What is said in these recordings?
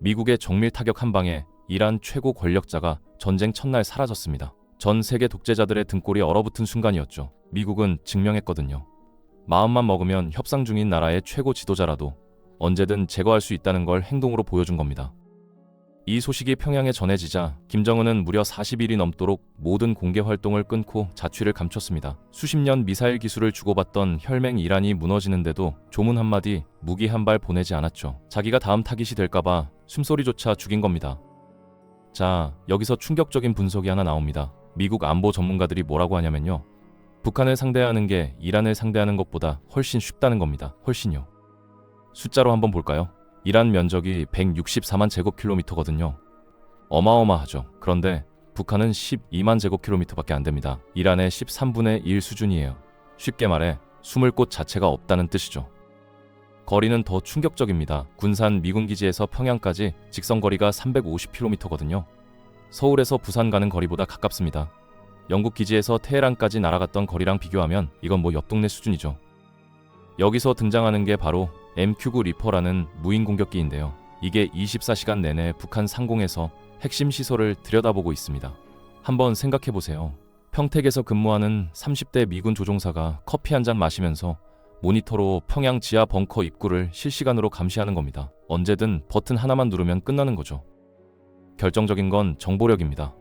미국의 정밀 타격 한 방에 이란 최고 권력자가 전쟁 첫날 사라졌습니다. 전 세계 독재자들의 등골이 얼어붙은 순간이었죠. 미국은 증명했거든요. 마음만 먹으면 협상 중인 나라의 최고 지도자라도 언제든 제거할 수 있다는 걸 행동으로 보여준 겁니다. 이 소식이 평양에 전해지자 김정은은 무려 40일이 넘도록 모든 공개 활동을 끊고 자취를 감췄습니다. 수십 년 미사일 기술을 주고받던 혈맹 이란이 무너지는데도 조문 한마디, 무기 한 발 보내지 않았죠. 자기가 다음 타깃이 될까봐 숨소리조차 죽인 겁니다. 자, 여기서 충격적인 분석이 하나 나옵니다. 미국 안보 전문가들이 뭐라고 하냐면요. 북한을 상대하는 게 이란을 상대하는 것보다 훨씬 쉽다는 겁니다. 훨씬요. 숫자로 한번 볼까요? 이란 면적이 164만 제곱킬로미터거든요. 어마어마하죠. 그런데 북한은 12만 제곱킬로미터밖에 안 됩니다. 이란의 13분의 1 수준이에요. 쉽게 말해 숨을 곳 자체가 없다는 뜻이죠. 거리는 더 충격적입니다. 군산 미군 기지에서 평양까지 직선거리가 350km거든요. 서울에서 부산 가는 거리보다 가깝습니다. 영국 기지에서 테헤란까지 날아갔던 거리랑 비교하면 이건 뭐 옆 동네 수준이죠. 여기서 등장하는 게 바로 MQ-9 리퍼라는 무인 공격기인데요. 이게 24시간 내내 북한 상공에서 핵심 시설을 들여다보고 있습니다. 한번 생각해보세요. 평택에서 근무하는 30대 미군 조종사가 커피 한 잔 마시면서 모니터로 평양 지하 벙커 입구를 실시간으로 감시하는 겁니다. 언제든 버튼 하나만 누르면 끝나는 거죠. 결정적인 건 정보력입니다.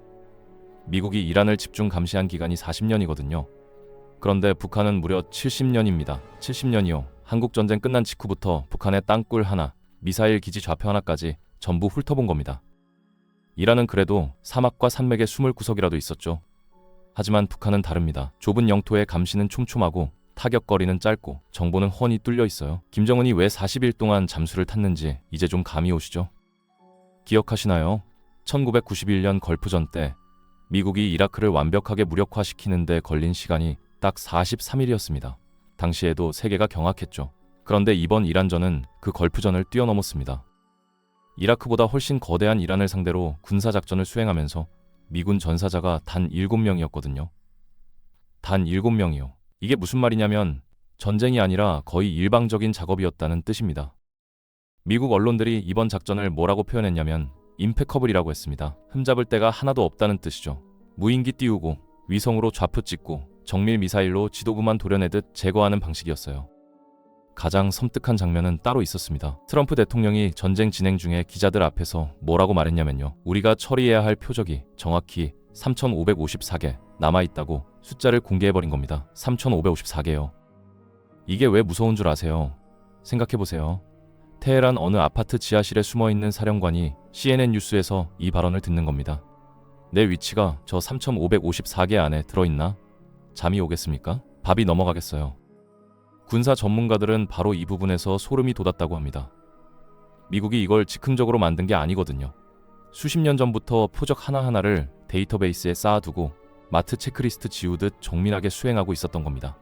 미국이 이란을 집중 감시한 기간이 40년이거든요. 그런데 북한은 무려 70년입니다. 70년이요. 한국전쟁 끝난 직후부터 북한의 땅굴 하나, 미사일 기지 좌표 하나까지 전부 훑어본 겁니다. 이란은 그래도 사막과 산맥에 숨을 구석이라도 있었죠. 하지만 북한은 다릅니다. 좁은 영토의 감시는 촘촘하고 타격거리는 짧고 정보는 훤히 뚫려 있어요. 김정은이 왜 40일 동안 잠수를 탔는지 이제 좀 감이 오시죠? 기억하시나요? 1991년 걸프전 때 미국이 이라크를 완벽하게 무력화시키는 데 걸린 시간이 딱 43일이었습니다. 당시에도 세계가 경악했죠. 그런데 이번 이란전은 그 걸프전을 뛰어넘었습니다. 이라크보다 훨씬 거대한 이란을 상대로 군사작전을 수행하면서 미군 전사자가 단 7명이었거든요. 단 7명이요. 이게 무슨 말이냐면 전쟁이 아니라 거의 일방적인 작업이었다는 뜻입니다. 미국 언론들이 이번 작전을 뭐라고 표현했냐면 임페커블이라고 했습니다. 흠잡을 데가 하나도 없다는 뜻이죠. 무인기 띄우고 위성으로 좌표 찍고 정밀 미사일로 지도부만 도려내듯 제거하는 방식이었어요. 가장 섬뜩한 장면은 따로 있었습니다. 트럼프 대통령이 전쟁 진행 중에 기자들 앞에서 뭐라고 말했냐면요. 우리가 처리해야 할 표적이 정확히 3,554개 남아있다고 숫자를 공개해버린 겁니다. 3,554개요. 이게 왜 무서운 줄 아세요? 생각해보세요. 테헤란 어느 아파트 지하실에 숨어있는 사령관이 CNN 뉴스에서 이 발언을 듣는 겁니다. 내 위치가 저 3,554개 안에 들어있나? 잠이 오겠습니까? 밥이 넘어가겠어요. 군사 전문가들은 바로 이 부분에서 소름이 돋았다고 합니다. 미국이 이걸 즉흥적으로 만든 게 아니거든요. 수십 년 전부터 표적 하나하나를 데이터베이스에 쌓아두고 마트 체크리스트 지우듯 정밀하게 수행하고 있었던 겁니다.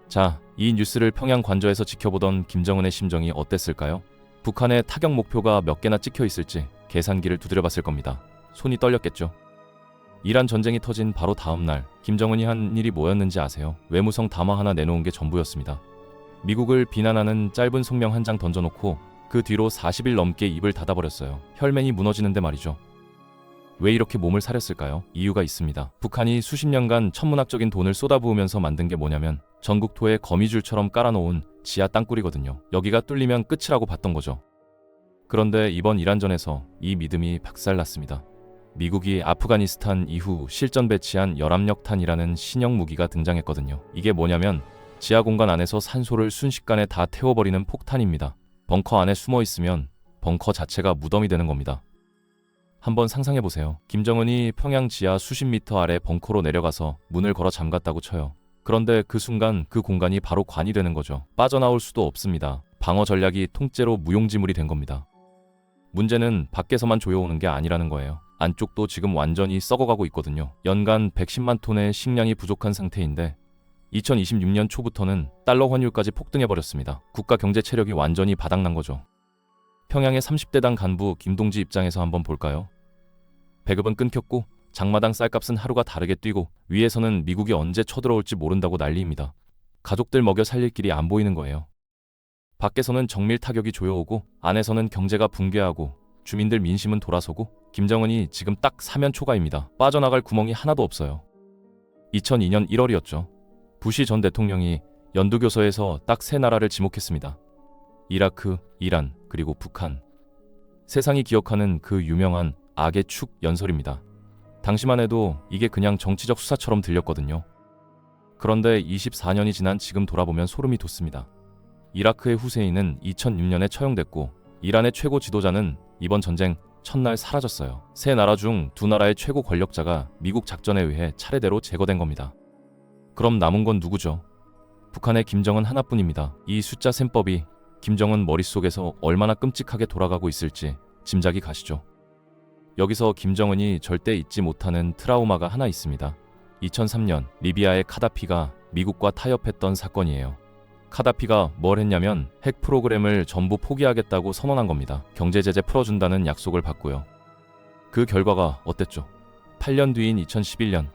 자, 이 뉴스를 평양 관저에서 지켜보던 김정은의 심정이 어땠을까요? 북한의 타격 목표가 몇 개나 찍혀 있을지 계산기를 두드려봤을 겁니다. 손이 떨렸겠죠. 이란 전쟁이 터진 바로 다음 날 김정은이 한 일이 뭐였는지 아세요? 외무성 담화 하나 내놓은 게 전부였습니다. 미국을 비난하는 짧은 성명 한 장 던져놓고 그 뒤로 40일 넘게 입을 닫아버렸어요. 혈맹이 무너지는데 말이죠. 왜 이렇게 몸을 사렸을까요? 이유가 있습니다. 북한이 수십 년간 천문학적인 돈을 쏟아부으면서 만든 게 뭐냐면 전국토에 거미줄처럼 깔아놓은 지하 땅굴이거든요. 여기가 뚫리면 끝이라고 봤던 거죠. 그런데 이번 이란전에서 이 믿음이 박살났습니다. 미국이 아프가니스탄 이후 실전 배치한 열압력탄이라는 신형 무기가 등장했거든요. 이게 뭐냐면 지하 공간 안에서 산소를 순식간에 다 태워버리는 폭탄입니다. 벙커 안에 숨어 있으면 벙커 자체가 무덤이 되는 겁니다. 한번 상상해보세요. 김정은이 평양 지하 수십 미터 아래 벙커로 내려가서 문을 걸어 잠갔다고 쳐요. 그런데 그 순간 그 공간이 바로 관이 되는 거죠. 빠져나올 수도 없습니다. 방어 전략이 통째로 무용지물이 된 겁니다. 문제는 밖에서만 조여오는 게 아니라는 거예요. 안쪽도 지금 완전히 썩어가고 있거든요. 연간 110만 톤의 식량이 부족한 상태인데 2026년 초부터는 달러 환율까지 폭등해버렸습니다. 국가 경제 체력이 완전히 바닥난 거죠. 평양의 30대당 간부 김동지 입장에서 한번 볼까요? 배급은 끊겼고 장마당 쌀값은 하루가 다르게 뛰고 위에서는 미국이 언제 쳐들어올지 모른다고 난리입니다. 가족들 먹여 살릴 길이 안 보이는 거예요. 밖에서는 정밀 타격이 조여오고 안에서는 경제가 붕괴하고 주민들 민심은 돌아서고 김정은이 지금 딱 사면 초가입니다. 빠져나갈 구멍이 하나도 없어요. 2002년 1월이었죠. 부시 전 대통령이 연두교서에서 딱 세 나라를 지목했습니다. 이라크, 이란, 그리고 북한. 세상이 기억하는 그 유명한 악의 축 연설입니다. 당시만 해도 이게 그냥 정치적 수사처럼 들렸거든요. 그런데 24년이 지난 지금 돌아보면 소름이 돋습니다. 이라크의 후세인은 2006년에 처형됐고 이란의 최고 지도자는 이번 전쟁 첫날 사라졌어요. 세 나라 중 두 나라의 최고 권력자가 미국 작전에 의해 차례대로 제거된 겁니다. 그럼 남은 건 누구죠? 북한의 김정은 하나뿐입니다. 이 숫자 셈법이 김정은 머릿속에서 얼마나 끔찍하게 돌아가고 있을지 짐작이 가시죠. 여기서 김정은이 절대 잊지 못하는 트라우마가 하나 있습니다. 2003년 리비아의 카다피가 미국과 타협했던 사건이에요. 카다피가 뭘 했냐면 핵 프로그램을 전부 포기하겠다고 선언한 겁니다. 경제 제재 풀어준다는 약속을 받고요. 그 결과가 어땠죠? 8년 뒤인 2011년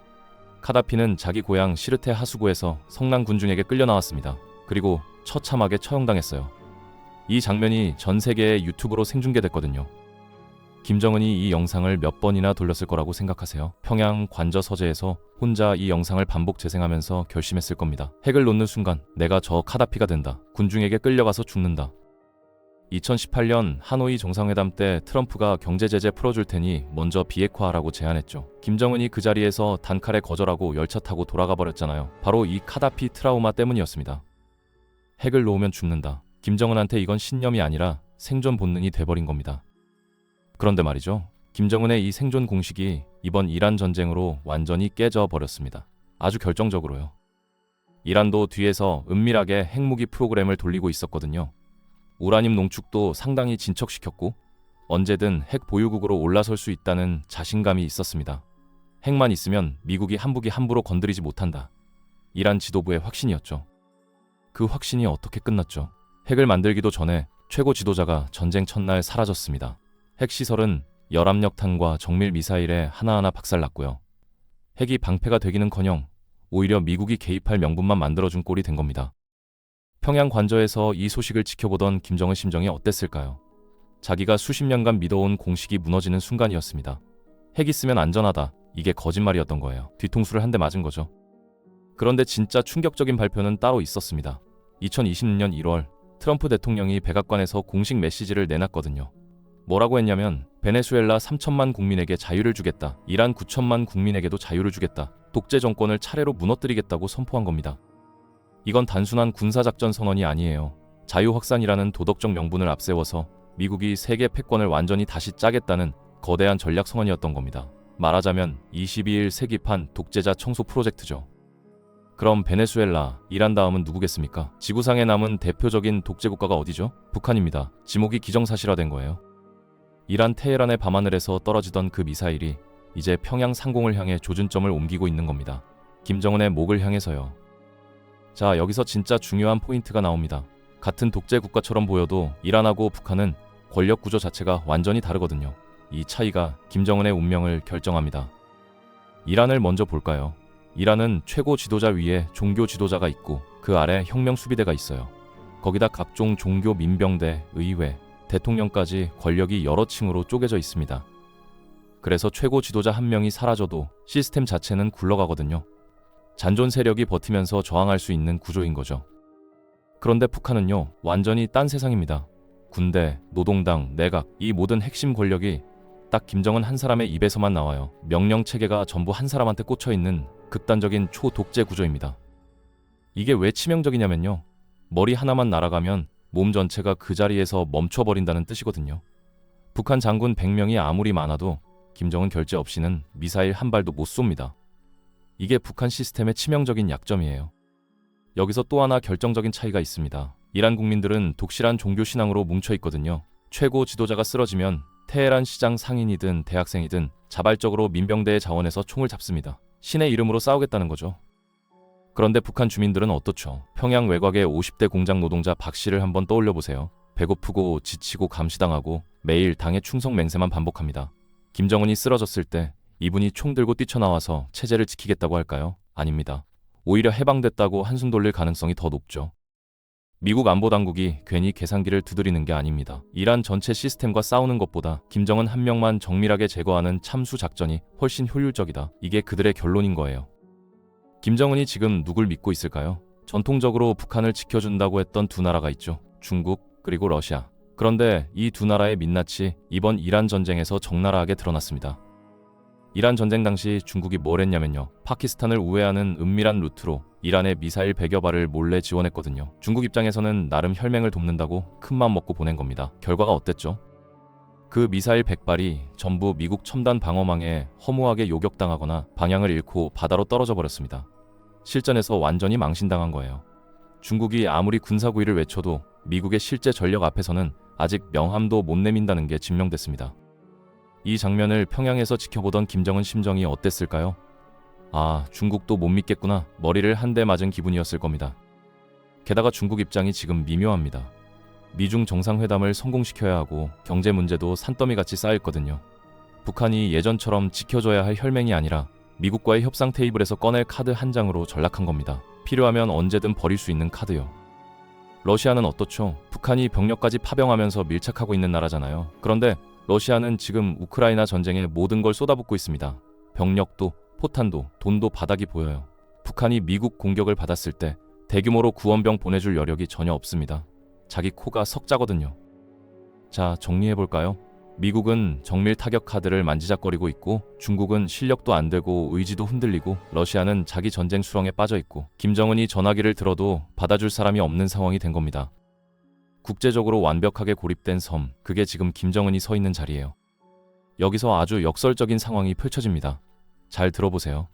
카다피는 자기 고향 시르테 하수구에서 성난 군중에게 끌려 나왔습니다. 그리고 처참하게 처형당했어요. 이 장면이 전 세계의 유튜브로 생중계됐거든요. 김정은이 이 영상을 몇 번이나 돌렸을 거라고 생각하세요? 평양 관저 서재에서 혼자 이 영상을 반복 재생하면서 결심했을 겁니다. 핵을 놓는 순간 내가 저 카다피가 된다. 군중에게 끌려가서 죽는다. 2018년 하노이 정상회담 때 트럼프가 경제 제재 풀어줄 테니 먼저 비핵화하라고 제안했죠. 김정은이 그 자리에서 단칼에 거절하고 열차 타고 돌아가 버렸잖아요. 바로 이 카다피 트라우마 때문이었습니다. 핵을 놓으면 죽는다. 김정은한테 이건 신념이 아니라 생존 본능이 돼버린 겁니다. 그런데 말이죠. 김정은의 이 생존 공식이 이번 이란 전쟁으로 완전히 깨져 버렸습니다. 아주 결정적으로요. 이란도 뒤에서 은밀하게 핵무기 프로그램을 돌리고 있었거든요. 우라늄 농축도 상당히 진척시켰고 언제든 핵 보유국으로 올라설 수 있다는 자신감이 있었습니다. 핵만 있으면 미국이 한국이 함부로 건드리지 못한다. 이란 지도부의 확신이었죠. 그 확신이 어떻게 끝났죠? 핵을 만들기도 전에 최고 지도자가 전쟁 첫날 사라졌습니다. 핵시설은 열압력탄과 정밀 미사일에 하나하나 박살났고요. 핵이 방패가 되기는커녕 오히려 미국이 개입할 명분만 만들어준 꼴이 된 겁니다. 평양 관저에서 이 소식을 지켜보던 김정은 심정이 어땠을까요? 자기가 수십 년간 믿어온 공식이 무너지는 순간이었습니다. 핵 있으면 안전하다. 이게 거짓말이었던 거예요. 뒤통수를 한 대 맞은 거죠. 그런데 진짜 충격적인 발표는 따로 있었습니다. 2026년 1월 트럼프 대통령이 백악관에서 공식 메시지를 내놨거든요. 뭐라고 했냐면 베네수엘라 3천만 국민에게 자유를 주겠다. 이란 9천만 국민에게도 자유를 주겠다. 독재 정권을 차례로 무너뜨리겠다고 선포한 겁니다. 이건 단순한 군사작전 선언이 아니에요. 자유 확산이라는 도덕적 명분을 앞세워서 미국이 세계 패권을 완전히 다시 짜겠다는 거대한 전략 선언이었던 겁니다. 말하자면 22일 세기판 독재자 청소 프로젝트죠. 그럼 베네수엘라, 이란 다음은 누구겠습니까? 지구상에 남은 대표적인 독재국가가 어디죠? 북한입니다. 지목이 기정사실화된 거예요. 이란 테헤란의 밤하늘에서 떨어지던 그 미사일이 이제 평양 상공을 향해 조준점을 옮기고 있는 겁니다. 김정은의 목을 향해서요. 자, 여기서 진짜 중요한 포인트가 나옵니다. 같은 독재 국가처럼 보여도 이란하고 북한은 권력 구조 자체가 완전히 다르거든요. 이 차이가 김정은의 운명을 결정합니다. 이란을 먼저 볼까요? 이란은 최고 지도자 위에 종교 지도자가 있고 그 아래 혁명 수비대가 있어요. 거기다 각종 종교 민병대, 의회, 대통령까지 권력이 여러 층으로 쪼개져 있습니다. 그래서 최고 지도자 한 명이 사라져도 시스템 자체는 굴러가거든요. 잔존 세력이 버티면서 저항할 수 있는 구조인 거죠. 그런데 북한은요, 완전히 딴 세상입니다. 군대, 노동당, 내각, 이 모든 핵심 권력이 딱 김정은 한 사람의 입에서만 나와요. 명령 체계가 전부 한 사람한테 꽂혀 있는 극단적인 초독재 구조입니다. 이게 왜 치명적이냐면요. 머리 하나만 날아가면 몸 전체가 그 자리에서 멈춰버린다는 뜻이거든요. 북한 장군 100명이 아무리 많아도 김정은 결재 없이는 미사일 한 발도 못 쏩니다. 이게 북한 시스템의 치명적인 약점이에요. 여기서 또 하나 결정적인 차이가 있습니다. 이란 국민들은 독실한 종교 신앙으로 뭉쳐 있거든요. 최고 지도자가 쓰러지면 테헤란 시장 상인이든 대학생이든 자발적으로 민병대의 자원에서 총을 잡습니다. 신의 이름으로 싸우겠다는 거죠. 그런데 북한 주민들은 어떻죠? 평양 외곽의 50대 공장 노동자 박 씨를 한번 떠올려 보세요. 배고프고 지치고 감시당하고 매일 당의 충성 맹세만 반복합니다. 김정은이 쓰러졌을 때 이분이 총 들고 뛰쳐나와서 체제를 지키겠다고 할까요? 아닙니다. 오히려 해방됐다고 한숨 돌릴 가능성이 더 높죠. 미국 안보당국이 괜히 계산기를 두드리는 게 아닙니다. 이란 전체 시스템과 싸우는 것보다 김정은 한 명만 정밀하게 제거하는 참수 작전이 훨씬 효율적이다. 이게 그들의 결론인 거예요. 김정은이 지금 누굴 믿고 있을까요? 전통적으로 북한을 지켜준다고 했던 두 나라가 있죠. 중국 그리고 러시아. 그런데 이 두 나라의 민낯이 이번 이란 전쟁에서 적나라하게 드러났습니다. 이란 전쟁 당시 중국이 뭘 했냐면요. 파키스탄을 우회하는 은밀한 루트로 이란의 미사일 100여 발을 몰래 지원했거든요. 중국 입장에서는 나름 혈맹을 돕는다고 큰맘 먹고 보낸 겁니다. 결과가 어땠죠? 그 미사일 100발이 전부 미국 첨단 방어망에 허무하게 요격당하거나 방향을 잃고 바다로 떨어져 버렸습니다. 실전에서 완전히 망신당한 거예요. 중국이 아무리 군사구이를 외쳐도 미국의 실제 전력 앞에서는 아직 명함도 못 내민다는 게 증명됐습니다. 이 장면을 평양에서 지켜보던 김정은 심정이 어땠을까요? 아, 중국도 못 믿겠구나. 머리를 한 대 맞은 기분이었을 겁니다. 게다가 중국 입장이 지금 미묘합니다. 미중 정상회담을 성공시켜야 하고 경제 문제도 산더미같이 쌓여있거든요. 북한이 예전처럼 지켜줘야 할 혈맹이 아니라 미국과의 협상 테이블에서 꺼낼 카드 한 장으로 전락한 겁니다. 필요하면 언제든 버릴 수 있는 카드요. 러시아는 어떻죠? 북한이 병력까지 파병하면서 밀착하고 있는 나라잖아요. 그런데 러시아는 지금 우크라이나 전쟁에 모든 걸 쏟아붓고 있습니다. 병력도, 포탄도, 돈도 바닥이 보여요. 북한이 미국 공격을 받았을 때 대규모로 구원병 보내줄 여력이 전혀 없습니다. 자기 코가 석자거든요. 자, 정리해볼까요? 미국은 정밀 타격 카드를 만지작거리고 있고, 중국은 실력도 안 되고 의지도 흔들리고, 러시아는 자기 전쟁 수렁에 빠져 있고, 김정은이 전화기를 들어도 받아줄 사람이 없는 상황이 된 겁니다. 국제적으로 완벽하게 고립된 섬, 그게 지금 김정은이 서 있는 자리예요. 여기서 아주 역설적인 상황이 펼쳐집니다. 잘 들어보세요.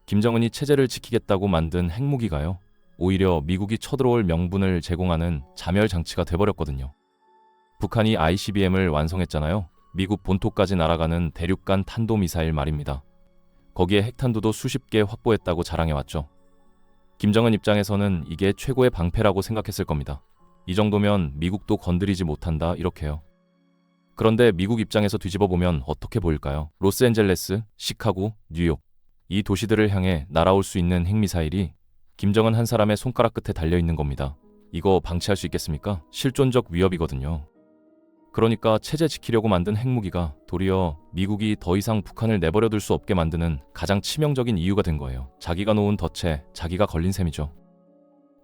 김정은이 체제를 지키겠다고 만든 핵무기가요, 오히려 미국이 쳐들어올 명분을 제공하는 자멸장치가 돼버렸거든요. 북한이 ICBM을 완성했잖아요. 미국 본토까지 날아가는 대륙간 탄도미사일 말입니다. 거기에 핵탄두도 수십 개 확보했다고 자랑해왔죠. 김정은 입장에서는 이게 최고의 방패라고 생각했을 겁니다. 이 정도면 미국도 건드리지 못한다, 이렇게요. 그런데 미국 입장에서 뒤집어보면 어떻게 보일까요? 로스앤젤레스, 시카고, 뉴욕, 이 도시들을 향해 날아올 수 있는 핵미사일이 김정은 한 사람의 손가락 끝에 달려있는 겁니다. 이거 방치할 수 있겠습니까? 실존적 위협이거든요. 그러니까 체제 지키려고 만든 핵무기가 도리어 미국이 더 이상 북한을 내버려둘 수 없게 만드는 가장 치명적인 이유가 된 거예요. 자기가 놓은 덫에 자기가 걸린 셈이죠.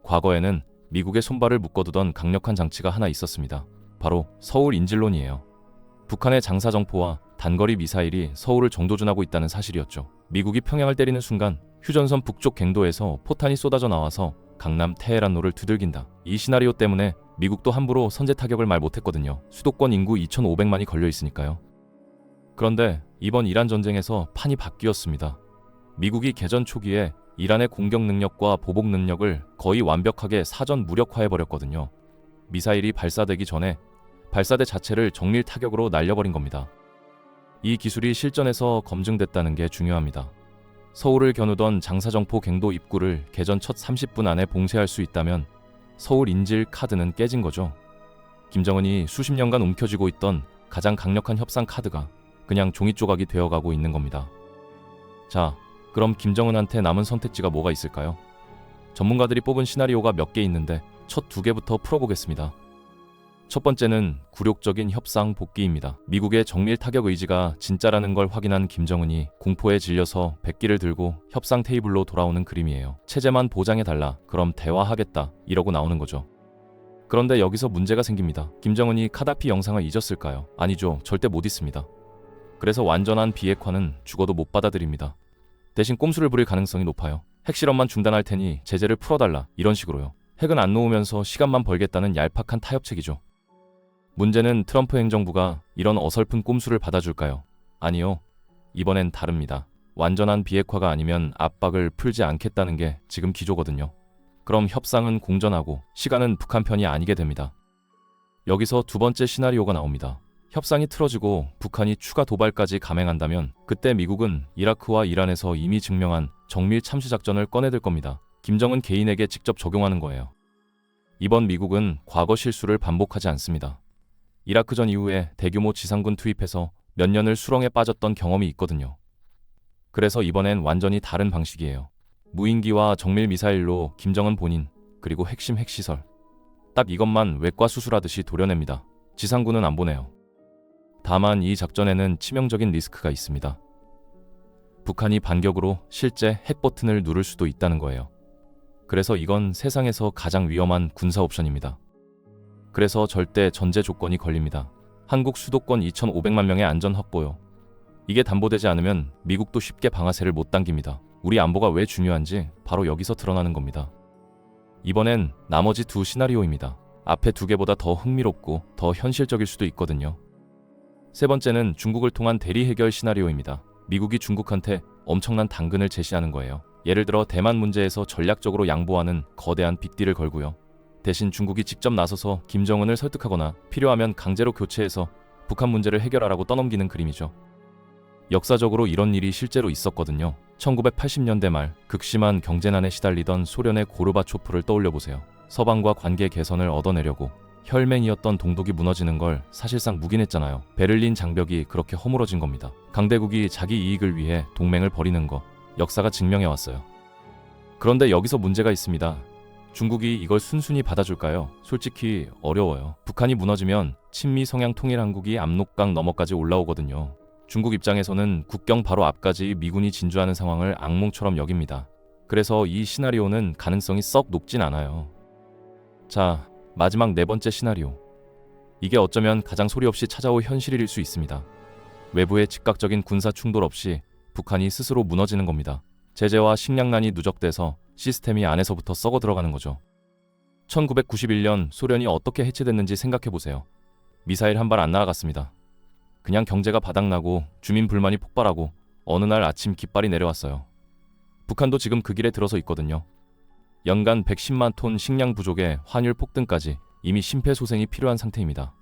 과거에는 미국의 손발을 묶어두던 강력한 장치가 하나 있었습니다. 바로 서울 인질론이에요. 북한의 장사정포와 단거리 미사일이 서울을 정도준하고 있다는 사실이었죠. 미국이 평양을 때리는 순간 휴전선 북쪽 갱도에서 포탄이 쏟아져 나와서 강남 테헤란로를 두들긴다. 이 시나리오 때문에 미국도 함부로 선제 타격을 말 못했거든요. 수도권 인구 2,500만이 걸려 있으니까요. 그런데 이번 이란 전쟁에서 판이 바뀌었습니다. 미국이 개전 초기에 이란의 공격 능력과 보복 능력을 거의 완벽하게 사전 무력화해버렸거든요. 미사일이 발사되기 전에 발사대 자체를 정밀 타격으로 날려버린 겁니다. 이 기술이 실전에서 검증됐다는 게 중요합니다. 서울을 겨누던 장사정포 갱도 입구를 개전 첫 30분 안에 봉쇄할 수 있다면 서울 인질 카드는 깨진 거죠. 김정은이 수십 년간 움켜쥐고 있던 가장 강력한 협상 카드가 그냥 종이 조각이 되어가고 있는 겁니다. 자, 그럼 김정은한테 남은 선택지가 뭐가 있을까요? 전문가들이 뽑은 시나리오가 몇 개 있는데 첫 두 개부터 풀어보겠습니다. 첫 번째는 굴욕적인 협상 복귀입니다. 미국의 정밀 타격 의지가 진짜라는 걸 확인한 김정은이 공포에 질려서 백기를 들고 협상 테이블로 돌아오는 그림이에요. 체제만 보장해달라, 그럼 대화하겠다, 이러고 나오는 거죠. 그런데 여기서 문제가 생깁니다. 김정은이 카다피 영상을 잊었을까요? 아니죠. 절대 못 잊습니다. 그래서 완전한 비핵화는 죽어도 못 받아들입니다. 대신 꼼수를 부릴 가능성이 높아요. 핵실험만 중단할 테니 제재를 풀어달라, 이런 식으로요. 핵은 안 놓으면서 시간만 벌겠다는 얄팍한 타협책이죠. 문제는 트럼프 행정부가 이런 어설픈 꼼수를 받아줄까요? 아니요. 이번엔 다릅니다. 완전한 비핵화가 아니면 압박을 풀지 않겠다는 게 지금 기조거든요. 그럼 협상은 공전하고 시간은 북한 편이 아니게 됩니다. 여기서 두 번째 시나리오가 나옵니다. 협상이 틀어지고 북한이 추가 도발까지 감행한다면 그때 미국은 이라크와 이란에서 이미 증명한 정밀 참수 작전을 꺼내들 겁니다. 김정은 개인에게 직접 적용하는 거예요. 이번 미국은 과거 실수를 반복하지 않습니다. 이라크전 이후에 대규모 지상군 투입해서 몇 년을 수렁에 빠졌던 경험이 있거든요. 그래서 이번엔 완전히 다른 방식이에요. 무인기와 정밀 미사일로 김정은 본인, 그리고 핵심 핵시설, 딱 이것만 외과 수술하듯이 도려냅니다. 지상군은 안 보내요. 다만 이 작전에는 치명적인 리스크가 있습니다. 북한이 반격으로 실제 핵 버튼을 누를 수도 있다는 거예요. 그래서 이건 세상에서 가장 위험한 군사 옵션입니다. 그래서 절대 전제 조건이 걸립니다. 한국 수도권 2,500만 명의 안전 확보요. 이게 담보되지 않으면 미국도 쉽게 방아쇠를 못 당깁니다. 우리 안보가 왜 중요한지 바로 여기서 드러나는 겁니다. 이번엔 나머지 두 시나리오입니다. 앞에 두 개보다 더 흥미롭고 더 현실적일 수도 있거든요. 세 번째는 중국을 통한 대리 해결 시나리오입니다. 미국이 중국한테 엄청난 당근을 제시하는 거예요. 예를 들어 대만 문제에서 전략적으로 양보하는 거대한 빅딜을 걸고요. 대신 중국이 직접 나서서 김정은을 설득하거나 필요하면 강제로 교체해서 북한 문제를 해결하라고 떠넘기는 그림이죠. 역사적으로 이런 일이 실제로 있었거든요. 1980년대 말 극심한 경제난에 시달리던 소련의 고르바초프를 떠올려보세요. 서방과 관계 개선을 얻어내려고 혈맹이었던 동독이 무너지는 걸 사실상 묵인했잖아요. 베를린 장벽이 그렇게 허물어진 겁니다. 강대국이 자기 이익을 위해 동맹을 벌이는 거 역사가 증명해왔어요. 그런데 여기서 문제가 있습니다. 중국이 이걸 순순히 받아줄까요? 솔직히 어려워요. 북한이 무너지면 친미 성향 통일 한국이 압록강 너머까지 올라오거든요. 중국 입장에서는 국경 바로 앞까지 미군이 진주하는 상황을 악몽처럼 여깁니다. 그래서 이 시나리오는 가능성이 썩 높진 않아요. 자, 마지막 네 번째 시나리오. 이게 어쩌면 가장 소리 없이 찾아올 현실일 수 있습니다. 외부의 즉각적인 군사 충돌 없이 북한이 스스로 무너지는 겁니다. 제재와 식량난이 누적돼서 시스템이 안에서부터 썩어 들어가는 거죠. 1991년 소련이 어떻게 해체됐는지 생각해보세요. 미사일 한 발 안 날아갔습니다. 그냥 경제가 바닥나고 주민 불만이 폭발하고 어느 날 아침 깃발이 내려왔어요. 북한도 지금 그 길에 들어서 있거든요. 연간 110만 톤 식량 부족에 환율 폭등까지 이미 심폐소생이 필요한 상태입니다.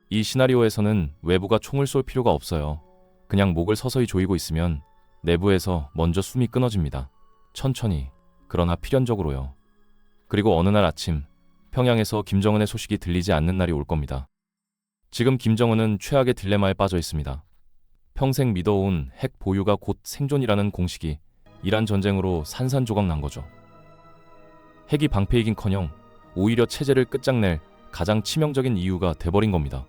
이 시나리오에서는 외부가 총을 쏠 필요가 없어요. 그냥 목을 서서히 조이고 있으면 내부에서 먼저 숨이 끊어집니다. 천천히, 그러나 필연적으로요. 그리고 어느 날 아침 평양에서 김정은의 소식이 들리지 않는 날이 올 겁니다. 지금 김정은은 최악의 딜레마에 빠져 있습니다. 평생 믿어온 핵 보유가 곧 생존이라는 공식이 이란 전쟁으로 산산조각 난 거죠. 핵이 방패이긴커녕 오히려 체제를 끝장낼 가장 치명적인 이유가 돼버린 겁니다.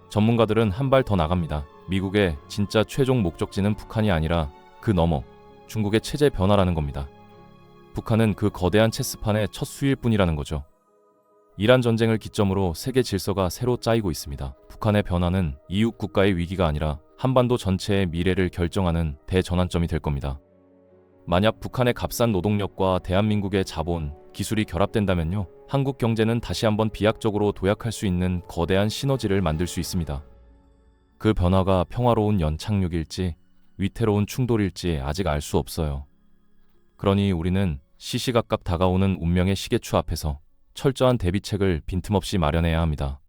전문가들은 한 발 더 나갑니다. 미국의 진짜 최종 목적지는 북한이 아니라 그 너머 중국의 체제 변화라는 겁니다. 북한은 그 거대한 체스판의 첫 수일 뿐이라는 거죠. 이란 전쟁을 기점으로 세계 질서가 새로 짜이고 있습니다. 북한의 변화는 이웃 국가의 위기가 아니라 한반도 전체의 미래를 결정하는 대전환점이 될 겁니다. 만약 북한의 값싼 노동력과 대한민국의 자본, 기술이 결합된다면요, 한국 경제는 다시 한번 비약적으로 도약할 수 있는 거대한 시너지를 만들 수 있습니다. 그 변화가 평화로운 연착륙일지 위태로운 충돌일지 아직 알 수 없어요. 그러니 우리는 시시각각 다가오는 운명의 시계추 앞에서 철저한 대비책을 빈틈없이 마련해야 합니다.